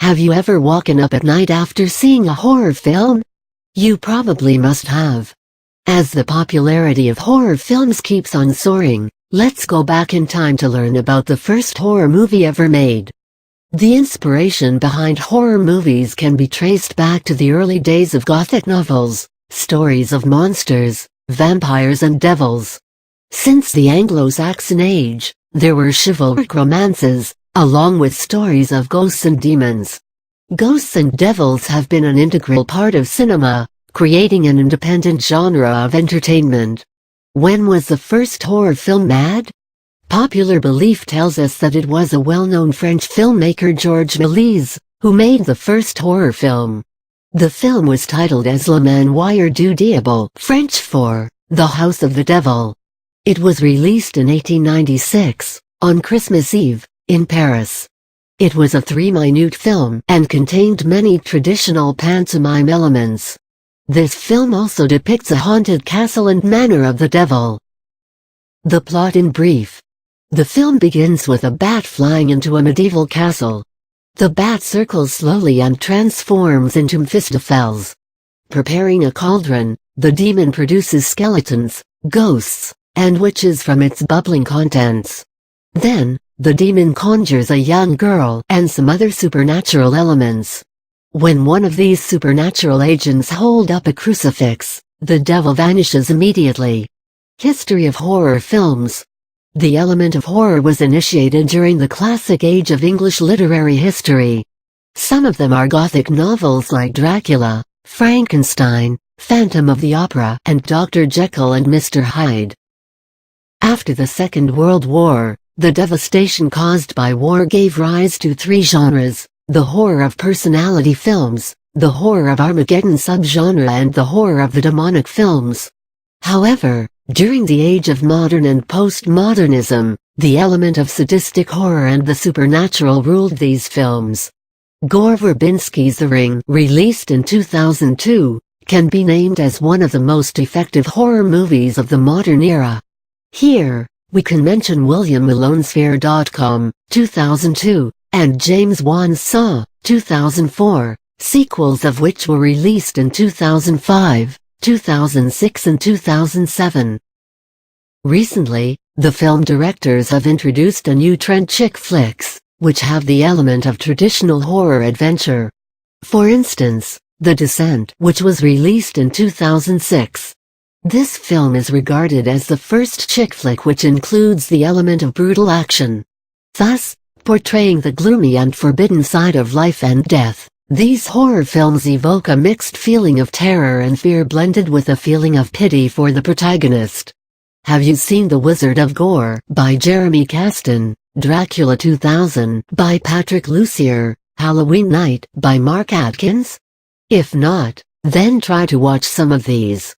Have you ever woken up at night after seeing a horror film? You probably must have. As the popularity of horror films keeps on soaring, let's go back in time to learn about the first horror movie ever made. The inspiration behind horror movies can be traced back to the early days of Gothic novels, stories of monsters, vampires and devils. Since the Anglo-Saxon age, there were chivalric romances, along with stories of ghosts and demons. Ghosts and devils have been an integral part of cinema, creating an independent genre of entertainment. When was the first horror film made? Popular belief tells us that it was a well-known French filmmaker Georges Méliès, who made the first horror film. The film was titled as Le Manoir du Diable, French for The House of the Devil. It was released in 1896, on Christmas Eve, in Paris. It was a 3-minute film and contained many traditional pantomime elements. This film also depicts a haunted castle and manor of the devil. The plot in brief. The film begins with a bat flying into a medieval castle. The bat circles slowly and transforms into Mephistopheles. Preparing a cauldron, the demon produces skeletons, ghosts, and witches from its bubbling contents. Then, the demon conjures a young girl and some other supernatural elements. When one of these supernatural agents holds up a crucifix, the devil vanishes immediately. History of horror films. The element of horror was initiated during the classic age of English literary history. Some of them are Gothic novels like Dracula, Frankenstein, Phantom of the Opera, and Dr. Jekyll and Mr. Hyde. After the Second World War, the devastation caused by war gave rise to 3 genres: the horror of personality films, the horror of Armageddon subgenre and the horror of the demonic films. However, during the age of modern and postmodernism, the element of sadistic horror and the supernatural ruled these films. Gore Verbinski's The Ring, released in 2002, can be named as one of the most effective horror movies of the modern era. Here, we can mention William Malone's Fear.com, 2002, and James Wan's Saw, 2004, sequels of which were released in 2005, 2006 and 2007. Recently, the film directors have introduced a new trend: chick flicks, which have the element of traditional horror adventure. For instance, The Descent, which was released in 2006. This film is regarded as the first chick flick which includes the element of brutal action. Thus, portraying the gloomy and forbidden side of life and death, these horror films evoke a mixed feeling of terror and fear blended with a feeling of pity for the protagonist. Have you seen The Wizard of Gore by Jeremy Caston, Dracula 2000 by Patrick Lussier, Halloween Night by Mark Atkins? If not, then try to watch some of these.